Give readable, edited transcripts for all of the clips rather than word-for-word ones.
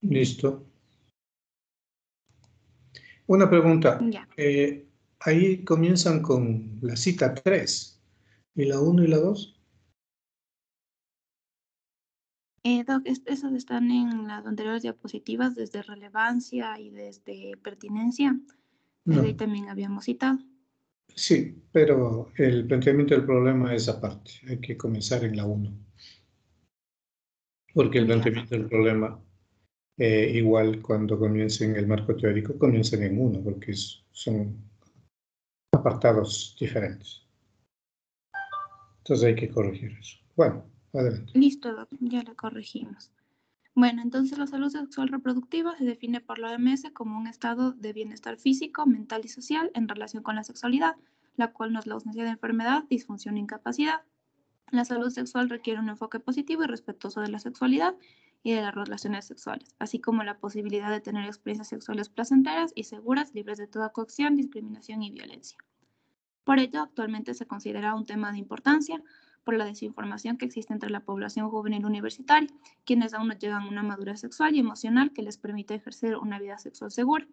Listo. Una pregunta. Ya. Ahí comienzan con la cita 3. ¿Y la 1 y la 2? Doc, esos están en las anteriores diapositivas desde relevancia y desde pertinencia. Desde ahí No. también habíamos citado. Sí, pero el planteamiento del problema es aparte. Hay que comenzar en la 1. Porque el Ya, planteamiento del problema, igual cuando comiencen el marco teórico, comienzan en 1, porque son apartados diferentes. Entonces hay que corregir eso. Bueno, adelante. listo, Doc, ya lo corregimos. Bueno, entonces la salud sexual reproductiva se define por la OMS como un estado de bienestar físico, mental y social en relación con la sexualidad, la cual no es la ausencia de enfermedad, disfunción o incapacidad. La salud sexual requiere un enfoque positivo y respetuoso de la sexualidad y de las relaciones sexuales, así como la posibilidad de tener experiencias sexuales placenteras y seguras, libres de toda coacción, discriminación y violencia. Por ello, actualmente se considera un tema de importancia por la desinformación que existe entre la población juvenil universitaria, quienes aún no llegan a una madurez sexual y emocional que les permita ejercer una vida sexual segura.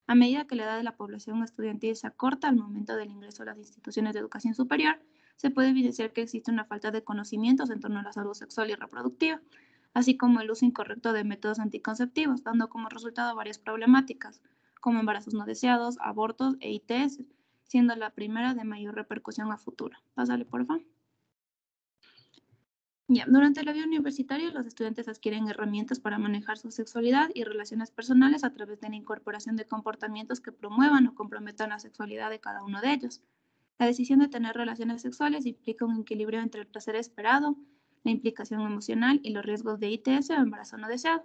A medida que la edad de la población estudiantil se acorta al momento del ingreso a las instituciones de educación superior, se puede evidenciar que existe una falta de conocimientos en torno a la salud sexual y reproductiva, así como el uso incorrecto de métodos anticonceptivos, dando como resultado varias problemáticas, como embarazos no deseados, abortos e ITS, siendo la primera de mayor repercusión a futuro. Pásale, por favor. Ya, durante la vida universitaria, los estudiantes adquieren herramientas para manejar su sexualidad y relaciones personales a través de la incorporación de comportamientos que promuevan o comprometan la sexualidad de cada uno de ellos. La decisión de tener relaciones sexuales implica un equilibrio entre el placer esperado, la implicación emocional y los riesgos de ITS o embarazo no deseado.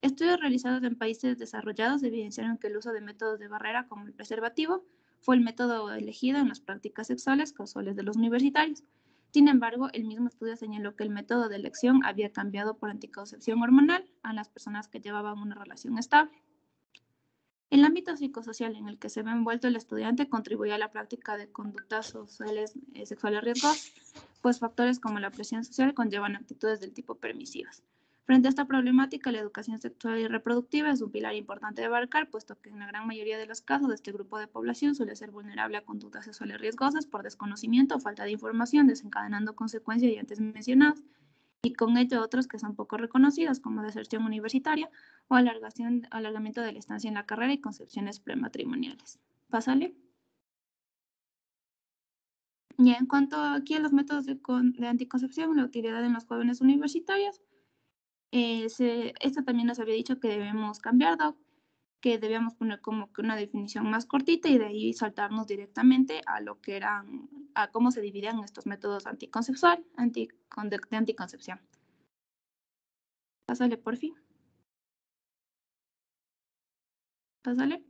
Estudios realizados en países desarrollados evidenciaron que el uso de métodos de barrera como el preservativo fue el método elegido en las prácticas sexuales casuales de los universitarios. Sin embargo, el mismo estudio señaló que el método de elección había cambiado por anticoncepción hormonal a las personas que llevaban una relación estable. El ámbito psicosocial en el que se ve envuelto el estudiante contribuye a la práctica de conductas sociales sexuales riesgosas, pues factores como la presión social conllevan actitudes del tipo permisivas. Frente a esta problemática, la educación sexual y reproductiva es un pilar importante de abarcar, puesto que en la gran mayoría de los casos este grupo de población suele ser vulnerable a conductas sexuales riesgosas por desconocimiento o falta de información, desencadenando consecuencias ya antes mencionadas, y con ello otros que son poco reconocidos, como deserción universitaria o alargamiento de la estancia en la carrera y concepciones prematrimoniales. Pásale. Y en cuanto aquí a los métodos de anticoncepción, la utilidad en los jóvenes universitarios, esto también nos había dicho que debemos cambiar, Doc, que debíamos poner como que una definición más cortita y de ahí saltarnos directamente a lo que eran, a cómo se dividían estos métodos de anticoncepción. Pásale, por fin. Pásale.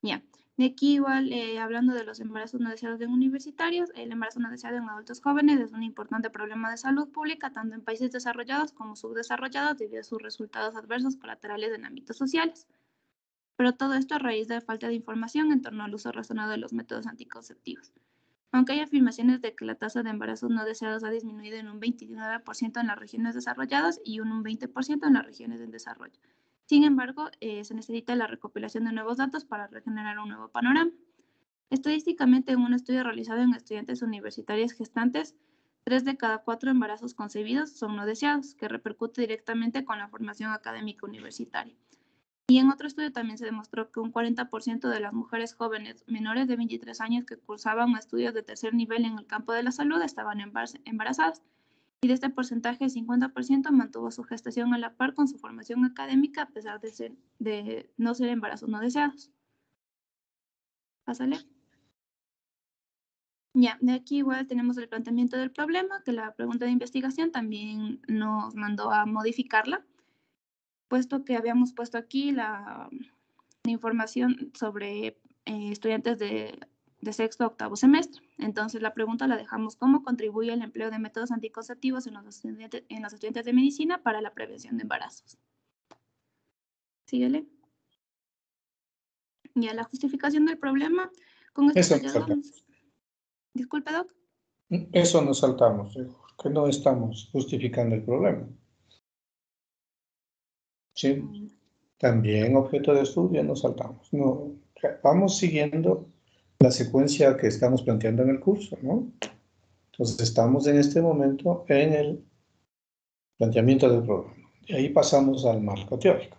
Ya. De aquí igual, hablando de los embarazos no deseados en universitarios, el embarazo no deseado en adultos jóvenes es un importante problema de salud pública, tanto en países desarrollados como subdesarrollados, debido a sus resultados adversos colaterales en ámbitos sociales. Pero todo esto a raíz de falta de información en torno al uso razonado de los métodos anticonceptivos. Aunque hay afirmaciones de que la tasa de embarazos no deseados ha disminuido en un 29% en las regiones desarrolladas y un 20% en las regiones en desarrollo. Sin embargo, se necesita la recopilación de nuevos datos para regenerar un nuevo panorama. Estadísticamente, en un estudio realizado en estudiantes universitarios gestantes, 3 de cada 4 embarazos concebidos son no deseados, que repercute directamente con la formación académica universitaria. Y en otro estudio también se demostró que un 40% de las mujeres jóvenes menores de 23 años que cursaban estudios de tercer nivel en el campo de la salud estaban embarazadas. Y de este porcentaje, el 50% mantuvo su gestación a la par con su formación académica a pesar de no ser embarazos no deseados. Pásale. Ya, de aquí igual tenemos el planteamiento del problema, que la pregunta de investigación también nos mandó a modificarla, puesto que habíamos puesto aquí la información sobre estudiantes de sexto a octavo semestre. Entonces la pregunta la dejamos: ¿cómo contribuye el empleo de métodos anticonceptivos en los estudiantes de medicina para la prevención de embarazos? Síguele. Ya, la justificación del problema con estos Eso nos hallazgos. saltamos. Disculpe, Doc. Eso nos saltamos. que no estamos justificando el problema. ¿Sí? También objeto de estudio nos saltamos. No, vamos siguiendo la secuencia que estamos planteando en el curso, ¿no? Entonces estamos en este momento en el planteamiento del problema. Y ahí pasamos al marco teórico,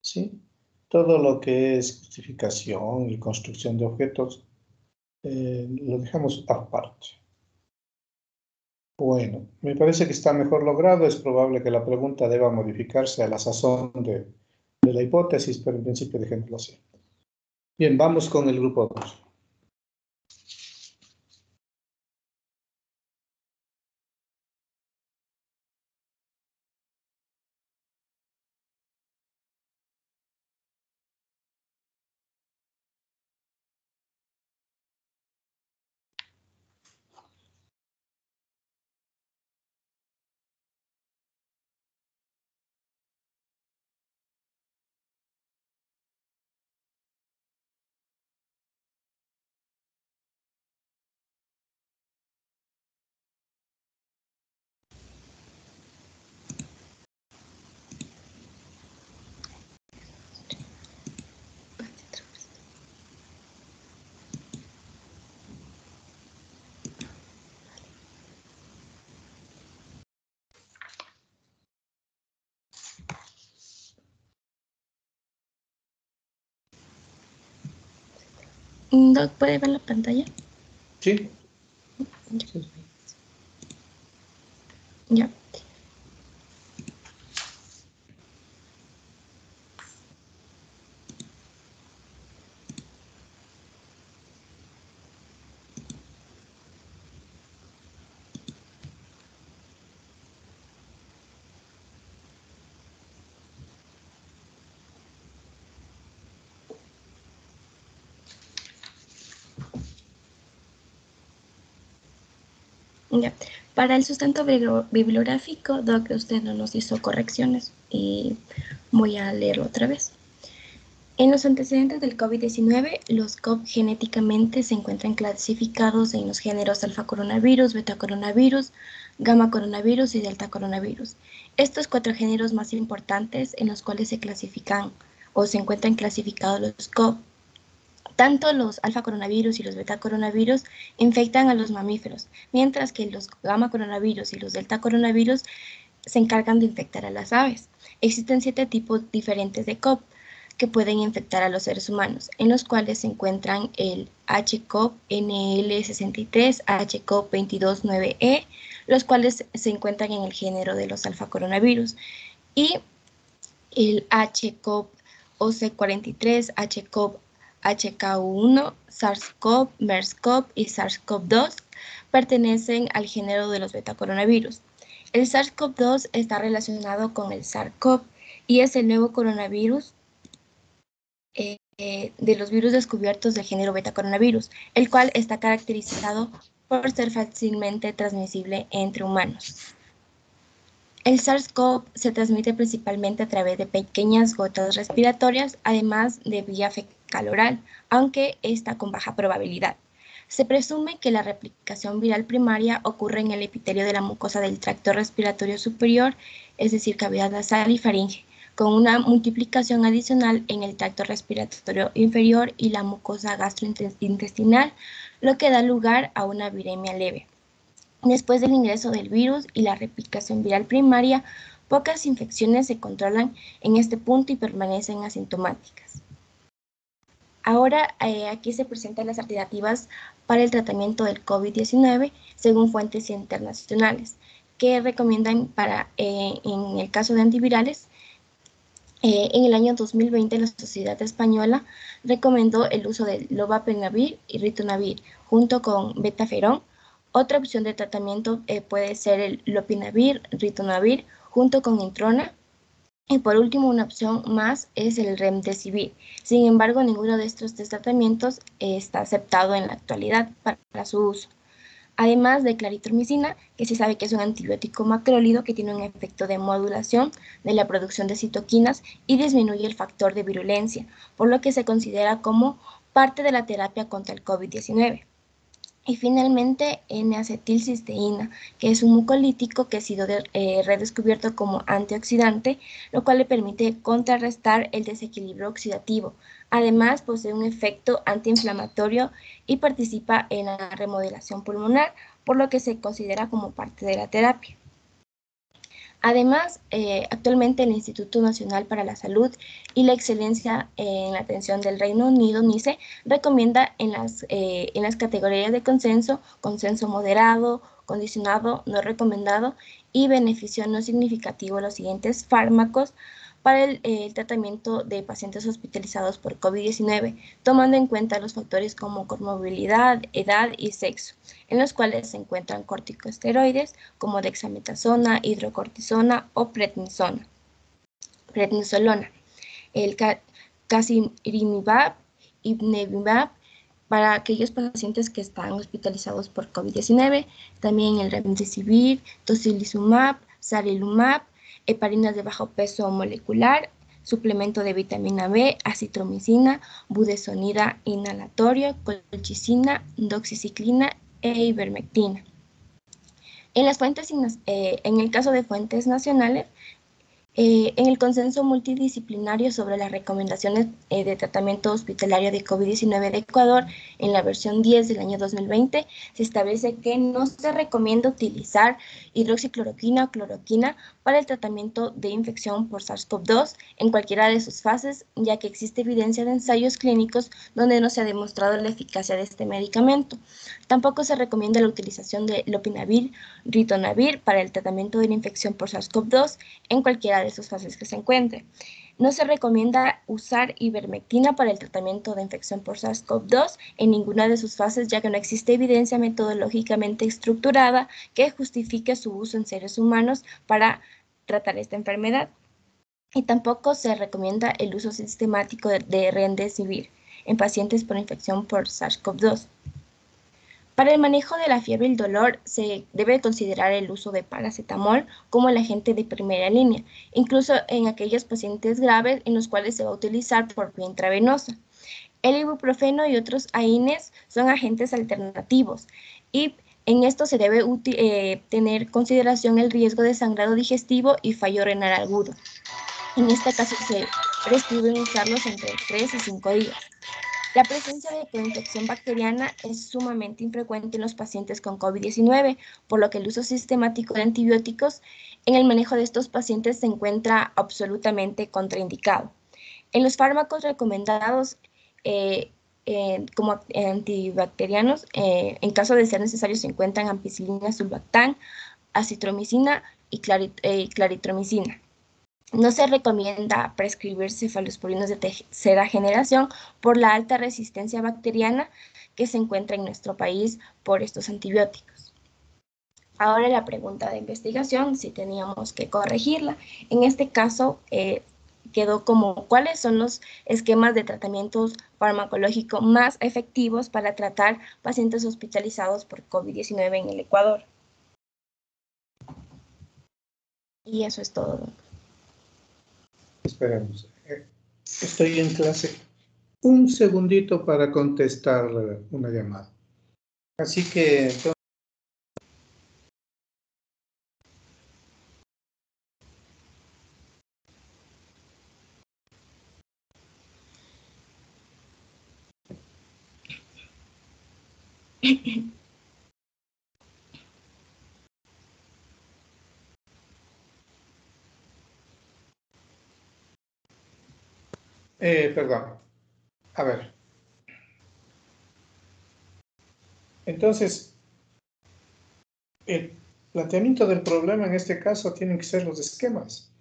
¿sí? Todo lo que es justificación y construcción de objetos lo dejamos aparte. Bueno, me parece que está mejor logrado. Es probable que la pregunta deba modificarse a la sazón de la hipótesis, pero en principio dejémoslo así. Bien, vamos con el grupo 2. Doc, ¿puede ver la pantalla? Sí. Ya. Ya. Para el sustento bibliográfico, Doc, usted no nos hizo correcciones y voy a leerlo otra vez. En los antecedentes del COVID-19, los COV genéticamente se encuentran clasificados en los géneros alfa coronavirus, beta coronavirus, gamma coronavirus y delta coronavirus. Estos 4 géneros más importantes en los cuales se clasifican o se encuentran clasificados los COV. Tanto los alfa coronavirus y los beta coronavirus infectan a los mamíferos, mientras que los gamma coronavirus y los delta coronavirus se encargan de infectar a las aves. Existen 7 tipos diferentes de COV que pueden infectar a los seres humanos, en los cuales se encuentran el HCOV NL63, HCOV 229E, los cuales se encuentran en el género de los alfa coronavirus, y el HCOV OC43, HCOV HKU1, SARS-CoV, MERS-CoV y SARS-CoV-2 pertenecen al género de los betacoronavirus. El SARS-CoV-2 está relacionado con el SARS-CoV y es el nuevo coronavirus de los virus descubiertos del género betacoronavirus, el cual está caracterizado por ser fácilmente transmisible entre humanos. El SARS-CoV se transmite principalmente a través de pequeñas gotas respiratorias, además de vía fecal oral, aunque está con baja probabilidad. Se presume que la replicación viral primaria ocurre en el epitelio de la mucosa del tracto respiratorio superior, es decir, cavidad nasal y faringe, con una multiplicación adicional en el tracto respiratorio inferior y la mucosa gastrointestinal, lo que da lugar a una viremia leve. Después del ingreso del virus y la replicación viral primaria, pocas infecciones se controlan en este punto y permanecen asintomáticas. Ahora, aquí se presentan las alternativas para el tratamiento del COVID-19 según fuentes internacionales, que recomiendan en el caso de antivirales. En el año 2020, la Sociedad Española recomendó el uso de lovapenavir y ritonavir junto con betaferón. Otra opción de tratamiento puede ser el lopinavir, ritonavir, junto con introna. Y por último, una opción más es el remdesivir. Sin embargo, ninguno de estos 3 tratamientos está aceptado en la actualidad para su uso. Además de claritromicina, que se sabe que es un antibiótico macrólido que tiene un efecto de modulación de la producción de citoquinas y disminuye el factor de virulencia, por lo que se considera como parte de la terapia contra el COVID-19. Y finalmente, N-acetilcisteína, que es un mucolítico que ha sido redescubierto como antioxidante, lo cual le permite contrarrestar el desequilibrio oxidativo. Además, posee un efecto antiinflamatorio y participa en la remodelación pulmonar, por lo que se considera como parte de la terapia. Además, actualmente el Instituto Nacional para la Salud y la Excelencia en la Atención del Reino Unido, NICE, recomienda en las categorías de consenso moderado, condicionado, no recomendado y beneficio no significativo los siguientes fármacos para el tratamiento de pacientes hospitalizados por COVID-19, tomando en cuenta los factores como comorbilidad, edad y sexo, en los cuales se encuentran corticosteroides como dexametasona, hidrocortisona o prednisolona, el casirivimab, ipilimumab, para aquellos pacientes que están hospitalizados por COVID-19, también el remdesivir, tocilizumab, sarilumab, heparinas de bajo peso molecular, suplemento de vitamina B, acitromicina, budesonida inhalatorio, colchicina, doxiciclina e ivermectina. En el caso de fuentes nacionales, en el consenso multidisciplinario sobre las recomendaciones de tratamiento hospitalario de COVID-19 de Ecuador, en la versión 10 del año 2020, se establece que no se recomienda utilizar hidroxicloroquina o cloroquina para el tratamiento de infección por SARS-CoV-2 en cualquiera de sus fases, ya que existe evidencia de ensayos clínicos donde no se ha demostrado la eficacia de este medicamento. Tampoco se recomienda la utilización de lopinavir, ritonavir para el tratamiento de la infección por SARS-CoV-2 en cualquiera de sus fases que se encuentre. No se recomienda usar ivermectina para el tratamiento de infección por SARS-CoV-2 en ninguna de sus fases, ya que no existe evidencia metodológicamente estructurada que justifique su uso en seres humanos para tratar esta enfermedad. Y tampoco se recomienda el uso sistemático de remdesivir en pacientes por infección por SARS-CoV-2. Para el manejo de la fiebre y el dolor se debe considerar el uso de paracetamol como el agente de primera línea, incluso en aquellos pacientes graves en los cuales se va a utilizar por vía intravenosa. El ibuprofeno y otros AINES son agentes alternativos y en esto se debe tener consideración el riesgo de sangrado digestivo y fallo renal agudo. En este caso se prescriben usarlos entre 3 y 5 días. La presencia de coinfección bacteriana es sumamente infrecuente en los pacientes con COVID-19, por lo que el uso sistemático de antibióticos en el manejo de estos pacientes se encuentra absolutamente contraindicado. En los fármacos recomendados como antibacterianos, en caso de ser necesario, se encuentran ampicilina, sulbactam, acitromicina y claritromicina. No se recomienda prescribir cefalosporinos de tercera generación por la alta resistencia bacteriana que se encuentra en nuestro país por estos antibióticos. Ahora la pregunta de investigación, si teníamos que corregirla. En este caso quedó como cuáles son los esquemas de tratamientos farmacológicos más efectivos para tratar pacientes hospitalizados por COVID-19 en el Ecuador. Y eso es todo. Esperemos. Estoy en clase. Un segundito para contestar una llamada. Así que... perdón. A ver. Entonces, el planteamiento del problema en este caso tienen que ser los esquemas.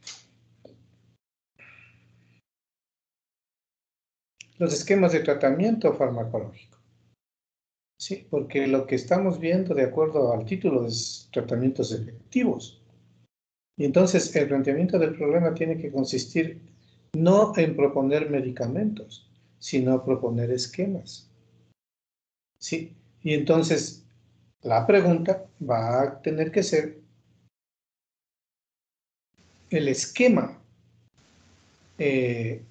Los esquemas de tratamiento farmacológico. Sí, porque lo que estamos viendo de acuerdo al título es tratamientos efectivos. Y entonces el planteamiento del problema tiene que consistir no en proponer medicamentos, sino proponer esquemas. Sí, y entonces la pregunta va a tener que ser el esquema que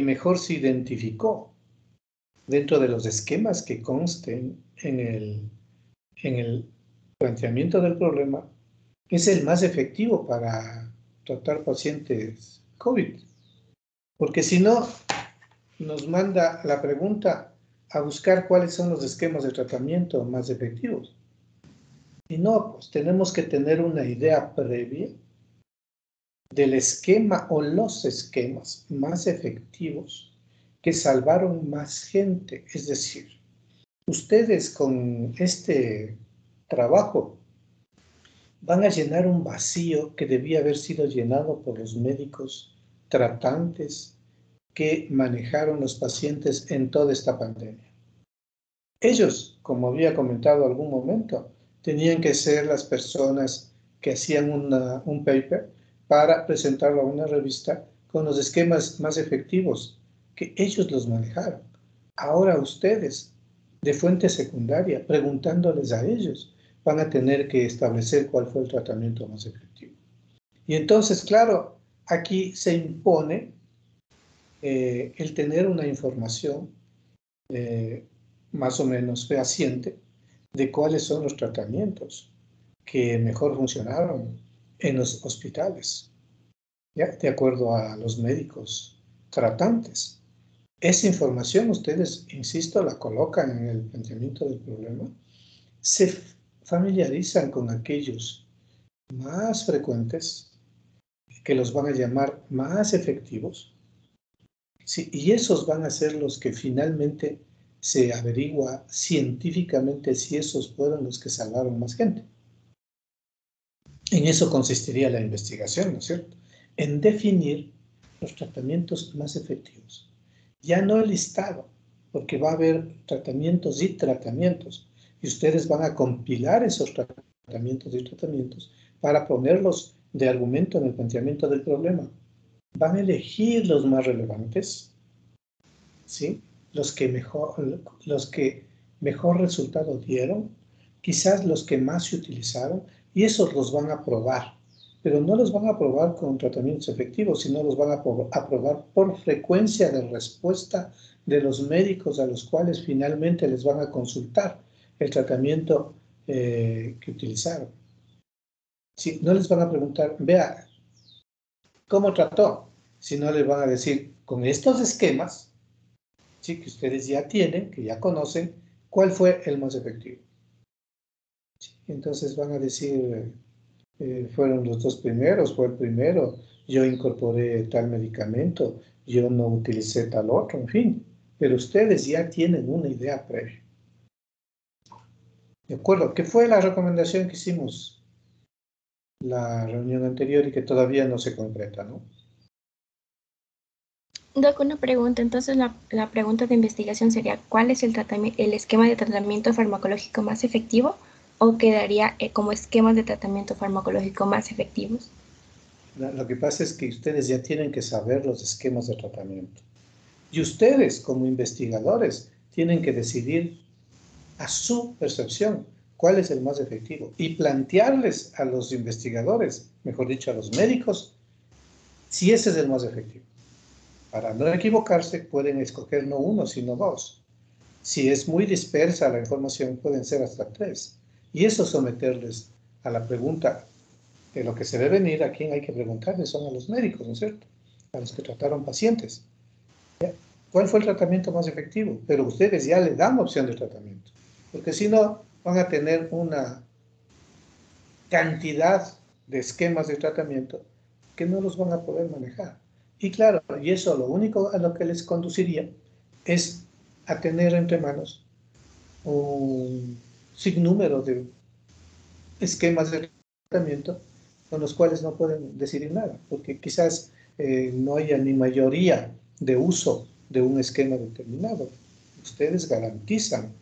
mejor se identificó dentro de los esquemas que consten en el planteamiento del problema es el más efectivo para tratar pacientes COVID. Porque si no, nos manda la pregunta a buscar cuáles son los esquemas de tratamiento más efectivos. Y no, pues tenemos que tener una idea previa del esquema o los esquemas más efectivos que salvaron más gente. Es decir, ustedes con este trabajo van a llenar un vacío que debía haber sido llenado por los médicos tratantes que manejaron los pacientes en toda esta pandemia. Ellos, como había comentado algún momento, tenían que ser las personas que hacían un paper para presentarlo a una revista con los esquemas más efectivos, que ellos los manejaron. Ahora ustedes, de fuente secundaria, preguntándoles a ellos, van a tener que establecer cuál fue el tratamiento más efectivo. Y entonces, claro, aquí se impone el tener una información más o menos fehaciente de cuáles son los tratamientos que mejor funcionaron en los hospitales, ¿ya? De acuerdo a los médicos tratantes. Esa información ustedes, insisto, la colocan en el planteamiento del problema, se familiarizan con aquellos más frecuentes, que los van a llamar más efectivos, ¿sí? Y esos van a ser los que finalmente se averigua científicamente si esos fueron los que salvaron más gente. En eso consistiría la investigación, ¿no es cierto? En definir los tratamientos más efectivos. Ya no el listado, porque va a haber tratamientos y tratamientos, y ustedes van a compilar esos tratamientos y tratamientos para ponerlos de argumento en el planteamiento del problema. Van a elegir los más relevantes, ¿sí? Los que mejor resultado dieron, quizás los que más se utilizaron, y esos los van a probar. Pero no los van a probar con tratamientos efectivos, sino los van a probar por frecuencia de respuesta de los médicos a los cuales finalmente les van a consultar el tratamiento que utilizaron. Sí, no les van a preguntar, vea, ¿cómo trató? Sino les van a decir, con estos esquemas, sí, que ustedes ya tienen, que ya conocen, ¿cuál fue el más efectivo? Sí, entonces van a decir, fueron los dos primeros, fue el primero, yo incorporé tal medicamento, yo no utilicé tal otro, en fin. Pero ustedes ya tienen una idea previa. ¿De acuerdo? ¿Qué fue la recomendación que hicimos la reunión anterior y que todavía no se concreta, ¿no? Doc, una pregunta. Entonces, la pregunta de investigación sería, ¿cuál es el esquema de tratamiento farmacológico más efectivo? ¿O quedaría como esquemas de tratamiento farmacológico más efectivos? Lo que pasa es que ustedes ya tienen que saber los esquemas de tratamiento. Y ustedes, como investigadores, tienen que decidir a su percepción cuál es el más efectivo y plantearles a los investigadores, mejor dicho, a los médicos, si ese es el más efectivo. Para no equivocarse, pueden escoger no uno, sino dos. Si es muy dispersa la información, pueden ser hasta 3. Y eso someterles a la pregunta de lo que se debe venir, a quién hay que preguntarles son a los médicos, ¿no es cierto? A los que trataron pacientes. ¿Ya? ¿Cuál fue el tratamiento más efectivo? Pero ustedes ya le dan opción de tratamiento. Porque si no, van a tener una cantidad de esquemas de tratamiento que no los van a poder manejar. Y claro, y eso lo único a lo que les conduciría es a tener entre manos un sinnúmero de esquemas de tratamiento con los cuales no pueden decidir nada, porque quizás no haya ni mayoría de uso de un esquema determinado. Ustedes garantizan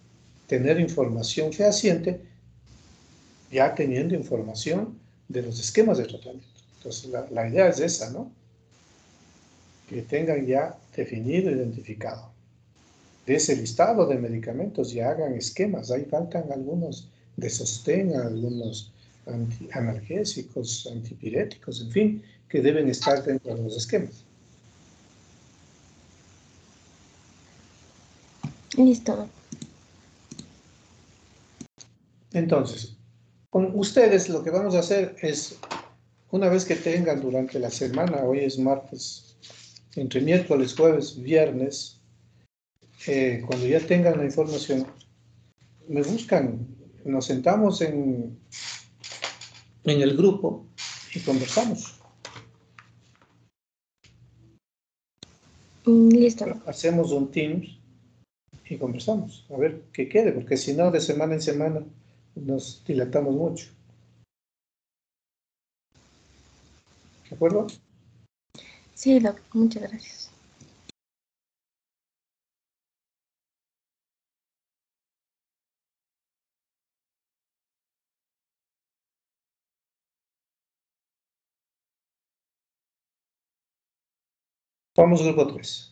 tener información fehaciente ya teniendo información de los esquemas de tratamiento. Entonces, la idea es esa, ¿no? Que tengan ya definido, identificado. De ese listado de medicamentos ya hagan esquemas. Ahí faltan algunos de sostén, algunos analgésicos, antipiréticos, en fin, que deben estar dentro de los esquemas. Listo. Entonces, con ustedes lo que vamos a hacer es, una vez que tengan durante la semana, hoy es martes, entre miércoles, jueves, viernes, cuando ya tengan la información, me buscan, nos sentamos en el grupo y conversamos. Listo. Hacemos un Teams y conversamos, a ver qué quede, porque si no, de semana en semana nos dilatamos mucho. ¿De acuerdo? Sí, Doc, muchas gracias. Vamos grupo 3.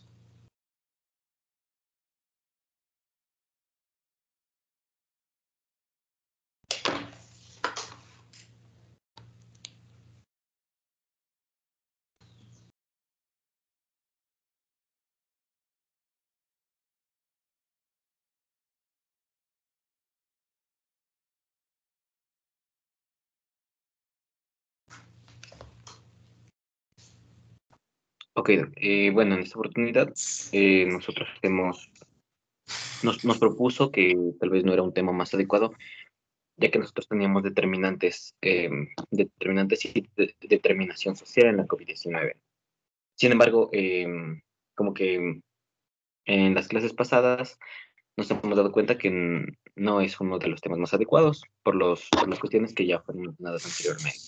Ok, Doc. Bueno, en esta oportunidad nosotros nos propuso que tal vez no era un tema más adecuado, ya que nosotros teníamos determinantes y determinación social en la COVID-19. Sin embargo, como que en las clases pasadas nos hemos dado cuenta que no es uno de los temas más adecuados por las cuestiones que ya fueron mencionadas anteriormente.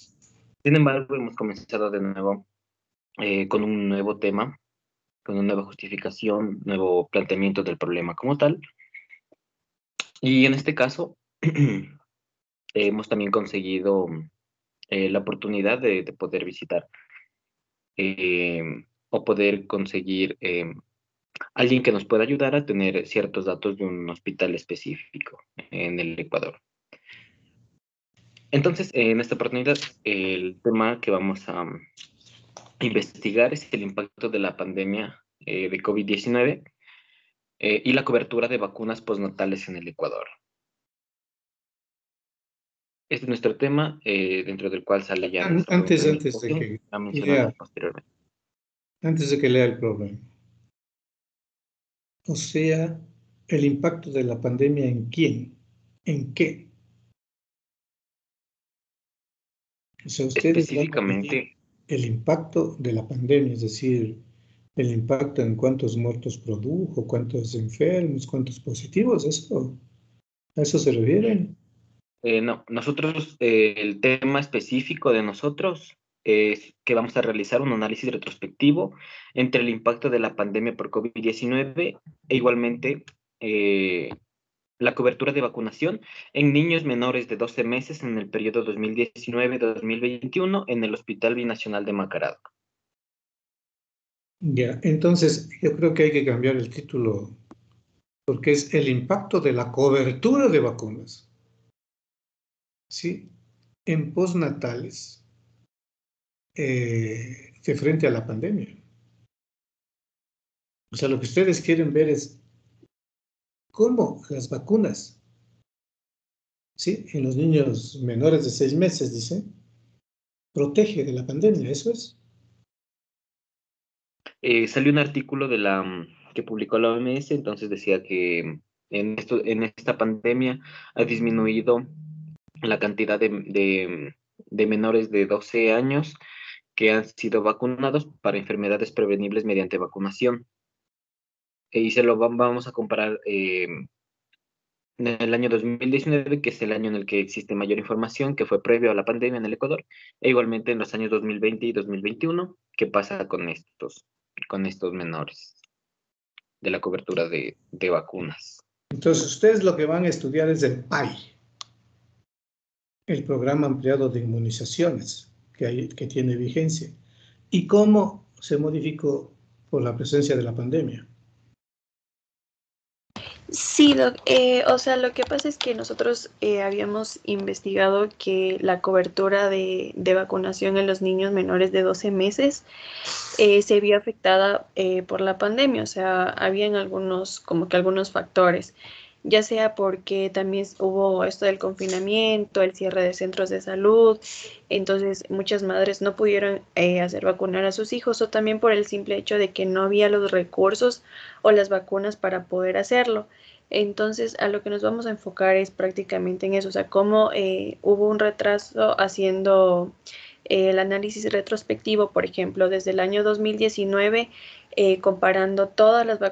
Sin embargo, hemos comenzado de nuevo con un nuevo tema, con una nueva justificación, nuevo planteamiento del problema como tal. Y en este caso, hemos también conseguido la oportunidad de poder visitar eh, o poder conseguir alguien que nos pueda ayudar a tener ciertos datos de un hospital específico en el Ecuador. Entonces, en esta oportunidad, el tema que vamos a investigar es el impacto de la pandemia de COVID-19 y la cobertura de vacunas postnatales en el Ecuador. Este es nuestro tema, dentro del cual sale ya nuestra Antes de investigación, que la mencionada posteriormente. antes de que lea el problema. O sea, el impacto de la pandemia ¿en quién? ¿En qué? O sea, ustedes van a medir Específicamente, el impacto de la pandemia, es decir, el impacto en cuántos muertos produjo, cuántos enfermos, cuántos positivos, ¿eso? ¿A eso se refieren? no, nosotros, el tema específico de nosotros es que vamos a realizar un análisis retrospectivo entre el impacto de la pandemia por COVID-19 e igualmente la cobertura de vacunación en niños menores de 12 meses en el periodo 2019-2021 en el Hospital Binacional de Macarado. Ya, entonces yo creo que hay que cambiar el título porque es el impacto de la cobertura de vacunas, ¿sí? En postnatales de frente a la pandemia. O sea, lo que ustedes quieren ver es cómo las vacunas, ¿sí? En los niños menores de 6 meses, dice, protege de la pandemia, eso es. Salió un artículo que publicó la OMS, entonces decía que en esta pandemia ha disminuido la cantidad de menores de 12 años que han sido vacunados para enfermedades prevenibles mediante vacunación. Y vamos a comparar en el año 2019, que es el año en el que existe mayor información, que fue previo a la pandemia en el Ecuador, e igualmente en los años 2020 y 2021, qué pasa con estos menores de la cobertura de vacunas. Entonces, ustedes lo que van a estudiar es el PAI, el Programa Ampliado de Inmunizaciones, que tiene vigencia, y cómo se modificó por la presencia de la pandemia. Sí, Doc. O sea, lo que pasa es que nosotros habíamos investigado que la cobertura de vacunación en los niños menores de 12 meses se vio afectada por la pandemia. O sea, habían algunos, como que algunos factores. ya sea porque también hubo esto del confinamiento, el cierre de centros de salud, entonces muchas madres no pudieron hacer vacunar a sus hijos, o también por el simple hecho de que no había los recursos o las vacunas para poder hacerlo. Entonces, a lo que nos vamos a enfocar es prácticamente en eso, o sea, cómo hubo un retraso haciendo el análisis retrospectivo, por ejemplo, desde el año 2019, comparando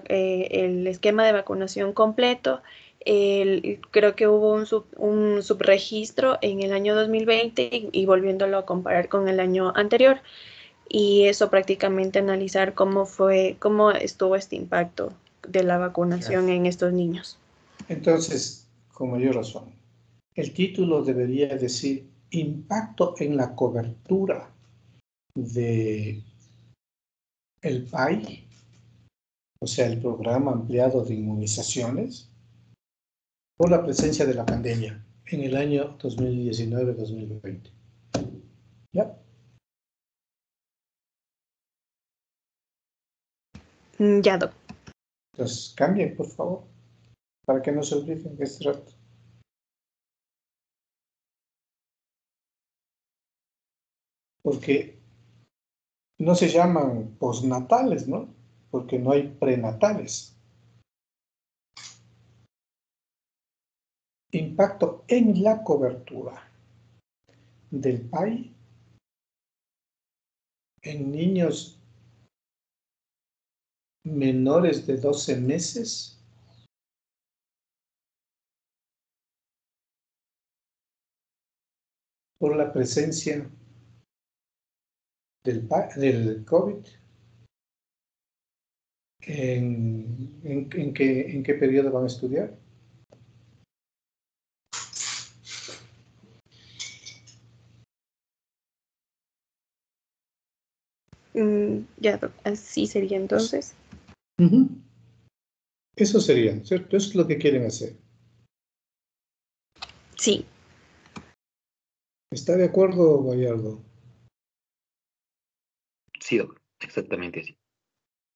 el esquema de vacunación completo. Creo que hubo un subregistro en el año 2020 y volviéndolo a comparar con el año anterior. Y eso prácticamente analizar cómo estuvo este impacto de la vacunación en estos niños. Entonces, con mayor razón, el título debería decir impacto en la cobertura de el PAI, o sea, el Programa Ampliado de Inmunizaciones, por la presencia de la pandemia en el año 2019-2020. ¿Ya? Ya, Doc. Entonces, cambien, por favor, para que no se olviden de este rato. Porque no se llaman postnatales, ¿no? Porque no hay prenatales. Impacto en la cobertura del PAI en niños menores de 12 meses por la presencia del COVID. ¿En qué periodo van a estudiar? Ya, Doc. Así sería entonces. Eso sería, ¿cierto? Eso es lo que quieren hacer. Sí. ¿Está de acuerdo, Gallardo? Sí, Doc, exactamente así.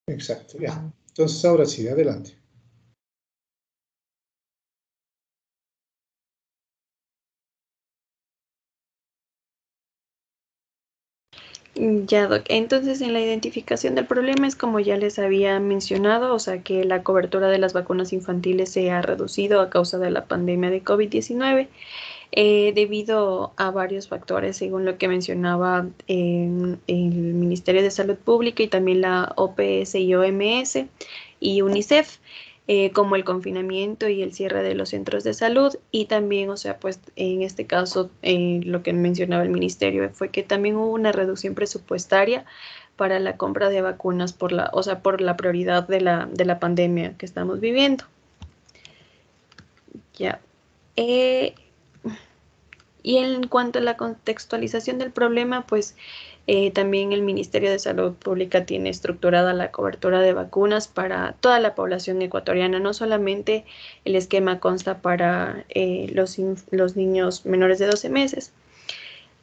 Exacto, ya. Entonces, ahora sí, adelante. Ya, Doc. Entonces, en la identificación del problema es como ya les había mencionado, o sea, que la cobertura de las vacunas infantiles se ha reducido a causa de la pandemia de COVID-19, debido a varios factores, según lo que mencionaba el Ministerio de Salud Pública y también la OPS y OMS y UNICEF. Como el confinamiento y el cierre de los centros de salud, y también, o sea, pues en este caso lo que mencionaba el ministerio fue que también hubo una reducción presupuestaria para la compra de vacunas por la prioridad de la pandemia que estamos viviendo. Ya. Y en cuanto a la contextualización del problema, pues también el Ministerio de Salud Pública tiene estructurada la cobertura de vacunas para toda la población ecuatoriana. No solamente el esquema consta para los niños menores de 12 meses,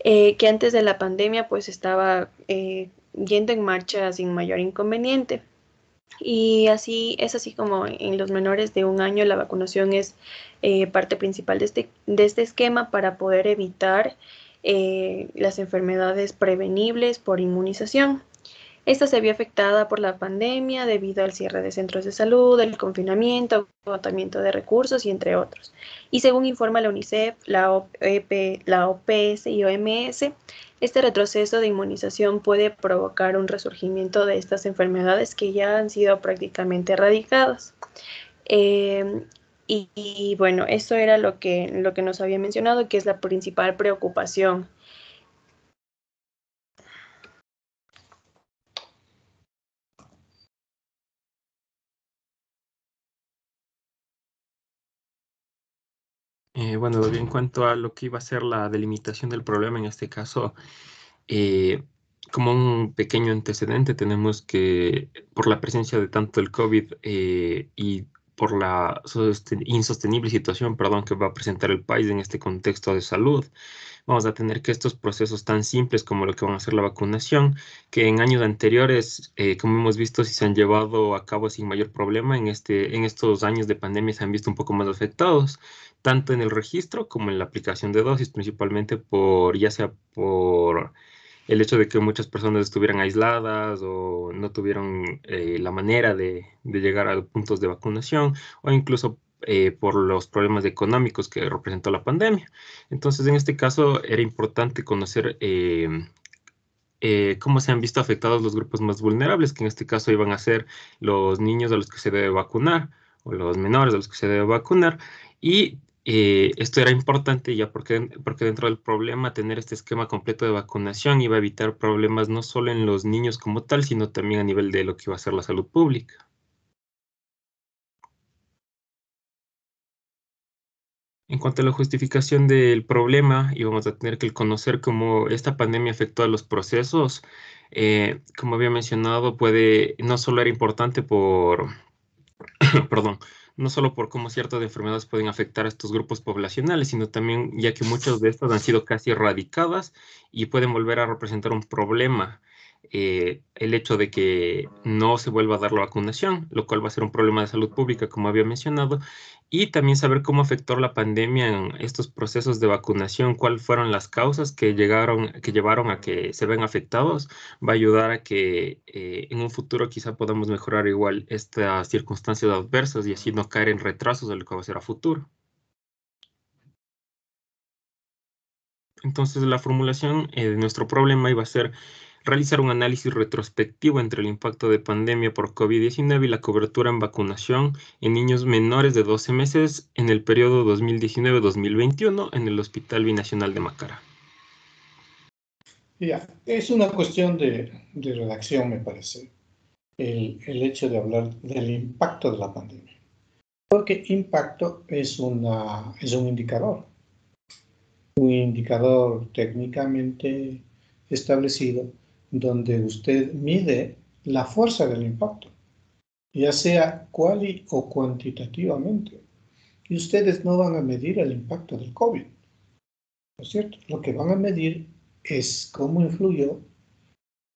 que antes de la pandemia pues estaba yendo en marcha sin mayor inconveniente. Y así es así como en los menores de 1 año la vacunación es parte principal de este esquema para poder evitar las enfermedades prevenibles por inmunización. Esta se vio afectada por la pandemia debido al cierre de centros de salud, el confinamiento, agotamiento de recursos y entre otros. Y según informa la UNICEF, la OPS y OMS, este retroceso de inmunización puede provocar un resurgimiento de estas enfermedades que ya han sido prácticamente erradicadas. Y bueno, eso era lo que nos había mencionado, que es la principal preocupación. Bueno, en cuanto a lo que iba a ser la delimitación del problema, en este caso, como un pequeño antecedente, tenemos que por la presencia de tanto el COVID y por la insostenible situación, perdón, que va a presentar el país en este contexto de salud, vamos a tener que estos procesos tan simples como lo que van a ser la vacunación, que en años anteriores, como hemos visto, si se han llevado a cabo sin mayor problema, en estos años de pandemia se han visto un poco más afectados, tanto en el registro como en la aplicación de dosis, principalmente ya sea por el hecho de que muchas personas estuvieran aisladas o no tuvieron la manera de llegar a puntos de vacunación, o incluso por los problemas económicos que representó la pandemia. Entonces, en este caso, era importante conocer cómo se han visto afectados los grupos más vulnerables, que en este caso iban a ser los niños a los que se debe vacunar o los menores a los que se debe vacunar. Y esto era importante ya porque dentro del problema tener este esquema completo de vacunación iba a evitar problemas no solo en los niños como tal, sino también a nivel de lo que iba a ser la salud pública. En cuanto a la justificación del problema, íbamos a tener que conocer cómo esta pandemia afectó a los procesos. Como había mencionado, no solo era importante perdón, no solo por cómo ciertas enfermedades pueden afectar a estos grupos poblacionales, sino también ya que muchas de estas han sido casi erradicadas y pueden volver a representar un problema. El hecho de que no se vuelva a dar la vacunación, lo cual va a ser un problema de salud pública, como había mencionado, y también saber cómo afectó la pandemia en estos procesos de vacunación, cuáles fueron las causas que llevaron a que se ven afectados, va a ayudar a que en un futuro quizá podamos mejorar igual estas circunstancias adversas y así no caer en retrasos de lo que va a ser a futuro. Entonces, la formulación de nuestro problema iba a ser realizar un análisis retrospectivo entre el impacto de pandemia por COVID-19 y la cobertura en vacunación en niños menores de 12 meses en el periodo 2019-2021 en el Hospital Binacional de Macará. Ya, es una cuestión de redacción, me parece, el hecho de hablar del impacto de la pandemia. Porque impacto es un indicador técnicamente establecido donde usted mide la fuerza del impacto, ya sea cuali o cuantitativamente. Y ustedes no van a medir el impacto del COVID, ¿no es cierto? Lo que van a medir es cómo influyó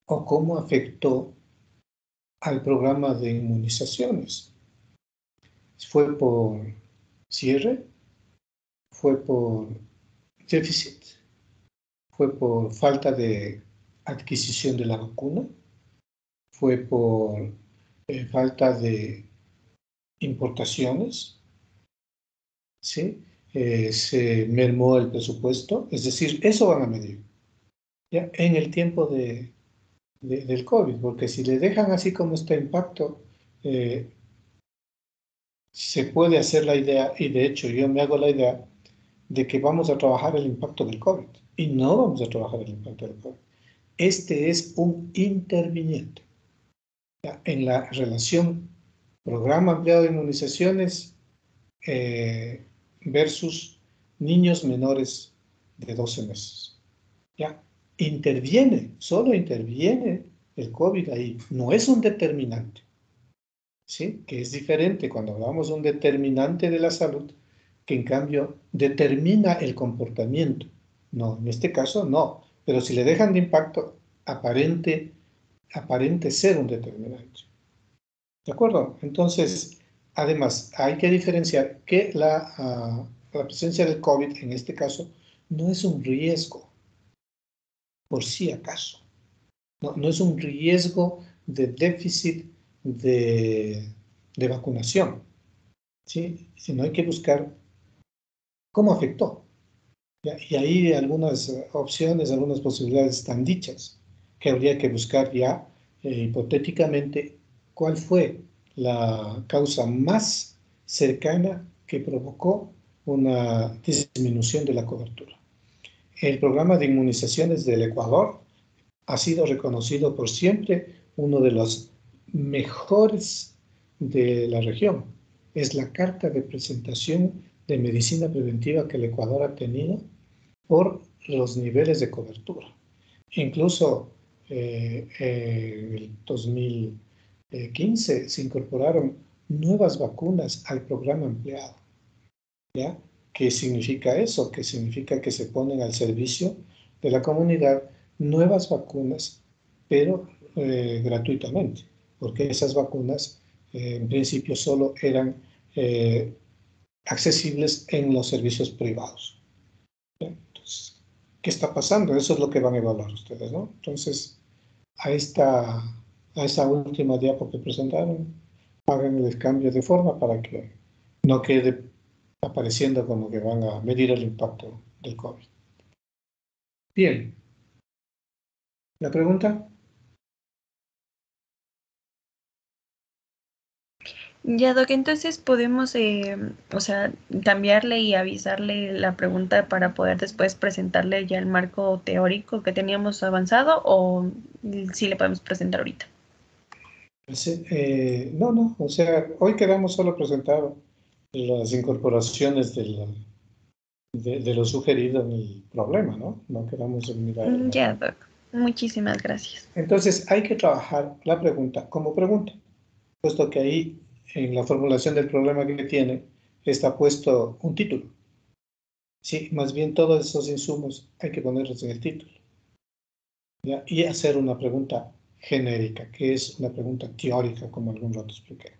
o cómo afectó al programa de inmunizaciones. ¿Fue por cierre? ¿Fue por déficit? ¿Fue por falta de adquisición de la vacuna? ¿Fue por falta de importaciones? ¿Sí? ¿Se mermó el presupuesto? Es decir, eso van a medir, ¿ya? En el tiempo del COVID, porque si le dejan así como este impacto, se puede hacer la idea, y de hecho yo me hago la idea, de que vamos a trabajar el impacto del COVID. Y no vamos a trabajar el impacto del COVID. Este es un interviniente. En la relación programa ampliado de inmunizaciones versus niños menores de 12 meses. ¿Ya? Solo interviene el COVID ahí. No es un determinante. ¿Sí? Que es diferente cuando hablamos de un determinante de la salud, que en cambio determina el comportamiento. No, en este caso no. Pero si le dejan de impacto, aparente ser un determinante. ¿De acuerdo? Entonces, además, hay que diferenciar que la presencia del COVID, en este caso, no es un riesgo, por si acaso. No es un riesgo de déficit de vacunación, ¿sí? Sino hay que buscar cómo afectó. ¿Ya? Y ahí algunas opciones, algunas posibilidades están dichas, que habría que buscar ya hipotéticamente cuál fue la causa más cercana que provocó una disminución de la cobertura. El programa de inmunizaciones del Ecuador ha sido reconocido por siempre uno de los mejores de la región. Es la carta de presentación de medicina preventiva que el Ecuador ha tenido por los niveles de cobertura. Incluso en el 2015 se incorporaron nuevas vacunas al programa empleado, ¿ya? ¿Qué significa eso? Que significa que se ponen al servicio de la comunidad nuevas vacunas, pero gratuitamente, porque esas vacunas en principio solo eran accesibles en los servicios privados. Entonces, ¿qué está pasando? Eso es lo que van a evaluar ustedes, ¿no? Entonces, a esta última diapo que presentaron, hagan el cambio de forma para que no quede apareciendo como que van a medir el impacto del COVID. Bien. ¿La pregunta? Ya, Doc, entonces podemos, o sea, cambiarle y avisarle la pregunta para poder después presentarle ya el marco teórico que teníamos avanzado, o sí le podemos presentar ahorita. No, o sea, hoy queremos solo presentar las incorporaciones de lo sugerido en el problema, ¿no? No queramos mirar. Ya, Doc. Muchísimas gracias. Entonces, hay que trabajar la pregunta como pregunta, puesto que ahí, en la formulación del problema que tiene, está puesto un título. Sí, más bien todos esos insumos hay que ponerlos en el título, ¿ya? Y hacer una pregunta genérica, que es una pregunta teórica, como algún rato expliqué.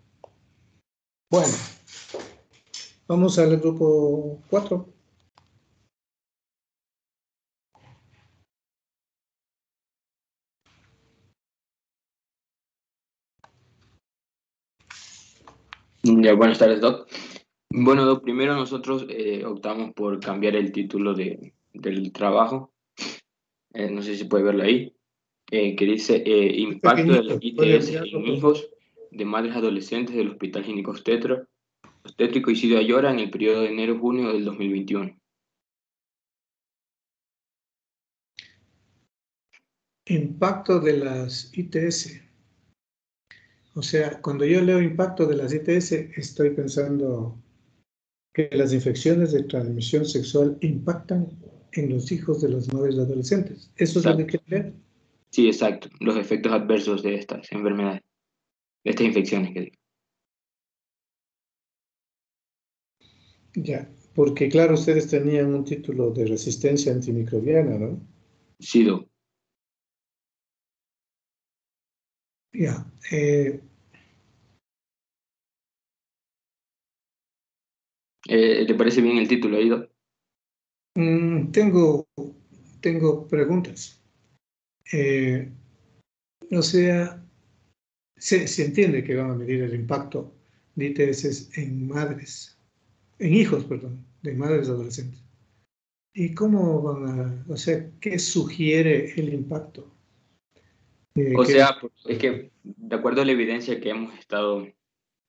Bueno, vamos al grupo 4. Ya, buenas tardes, Doc. Bueno, Doc, primero nosotros optamos por cambiar el título del trabajo. No sé si puede verlo ahí. Que dice Impacto de la ITS en hijos de madres adolescentes del Hospital Ginecólogo Obstétrico Isidro Ayora en el periodo de enero-junio del 2021. Impacto de las ITS. O sea, cuando yo leo impacto de las ITS, estoy pensando que las infecciones de transmisión sexual impactan en los hijos de las madres adolescentes. ¿Eso es lo que quiero leer? Sí, exacto. Los efectos adversos de estas enfermedades, de estas infecciones que digo. Ya, porque claro, ustedes tenían un título de resistencia antimicrobiana, ¿no? Sí, Doc. Ya. ¿Te parece bien el título ahí, Doc? Tengo preguntas. O sea, se entiende que van a medir el impacto de ITS en hijos, perdón, de madres adolescentes. ¿Y cómo o sea, qué sugiere el impacto? O sea, es que de acuerdo a la evidencia que hemos estado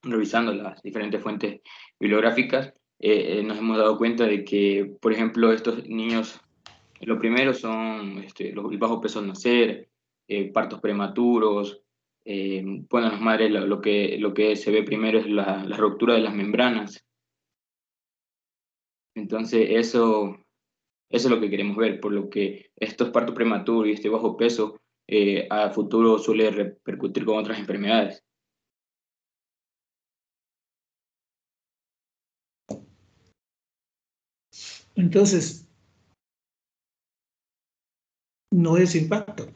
revisando las diferentes fuentes bibliográficas, nos hemos dado cuenta de que, por ejemplo, estos niños, lo primero son el bajo peso al nacer, partos prematuros, bueno, en las madres lo que se ve primero es la ruptura de las membranas. Entonces, eso es lo que queremos ver, por lo que estos partos prematuros y este bajo peso a futuro suele repercutir con otras enfermedades. Entonces, no es impacto,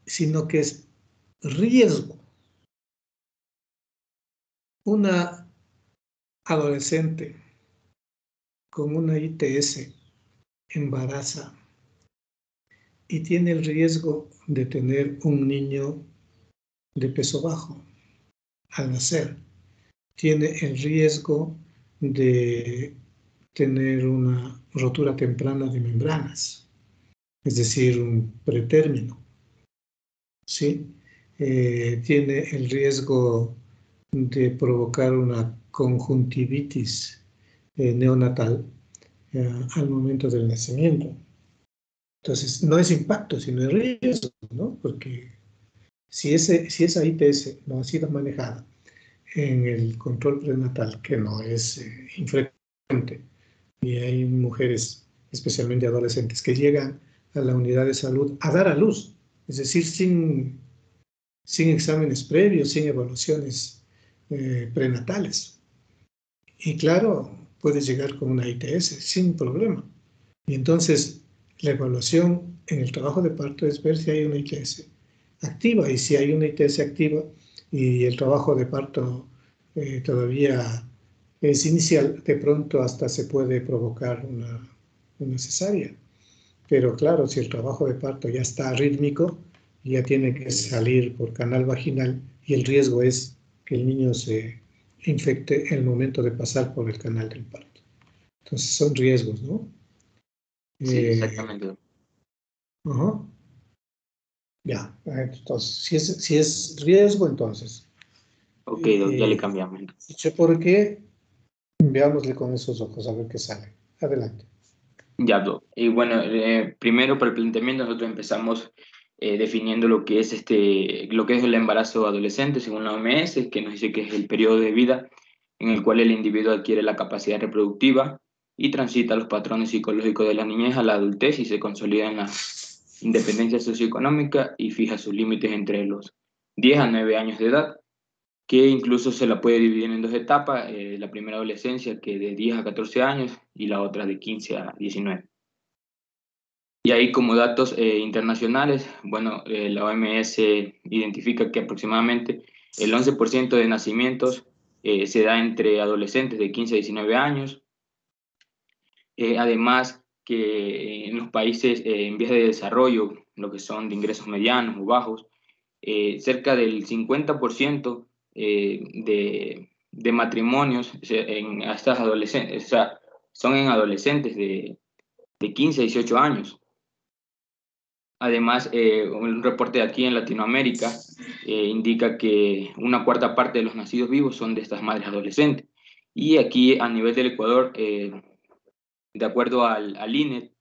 sino que es riesgo. Una adolescente con una ITS embaraza y tiene el riesgo de tener un niño de peso bajo al nacer. Tiene el riesgo de tener una rotura temprana de membranas, es decir, un pretérmino, ¿sí? Tiene el riesgo de provocar una conjuntivitis neonatal al momento del nacimiento. Entonces, no es impacto, sino es riesgo, ¿no? Porque si esa ITS no ha sido manejada en el control prenatal, que no es infrecuente, y hay mujeres, especialmente adolescentes, que llegan a la unidad de salud a dar a luz, es decir, sin exámenes previos, sin evaluaciones prenatales. Y claro, puedes llegar con una ITS sin problema. Y entonces la evaluación en el trabajo de parto es ver si hay una ITS activa. Y si hay una ITS activa y el trabajo de parto todavía es inicial, de pronto hasta se puede provocar una cesárea. Pero claro, si el trabajo de parto ya está rítmico, ya tiene que salir por canal vaginal y el riesgo es que el niño se infecte en el momento de pasar por el canal del parto. Entonces son riesgos, ¿no? Sí, exactamente. Ajá. Ya, entonces, si es riesgo, entonces. Ok, ya le cambiamos. Dicho por qué, veámosle con esos ojos a ver qué sale. Adelante. Ya, Doc. Y bueno, primero para el planteamiento nosotros empezamos definiendo lo que es el embarazo adolescente según la OMS, que nos dice que es el periodo de vida en el cual el individuo adquiere la capacidad reproductiva y transita los patrones psicológicos de la niñez a la adultez y se consolida en la independencia socioeconómica y fija sus límites entre los 10 a 9 años de edad, que incluso se la puede dividir en dos etapas, la primera adolescencia que de 10 a 14 años y la otra de 15 a 19. Y ahí como datos internacionales, bueno, la OMS identifica que aproximadamente el 11% de nacimientos se da entre adolescentes de 15 a 19 años. Además que en los países en vías de desarrollo, lo que son de ingresos medianos o bajos, cerca del 50% de matrimonios en estas adolescentes, o sea, son en adolescentes de 15 a 18 años. Además, un reporte de aquí en Latinoamérica indica que una cuarta parte de los nacidos vivos son de estas madres adolescentes. Y aquí a nivel del Ecuador, de acuerdo al INE,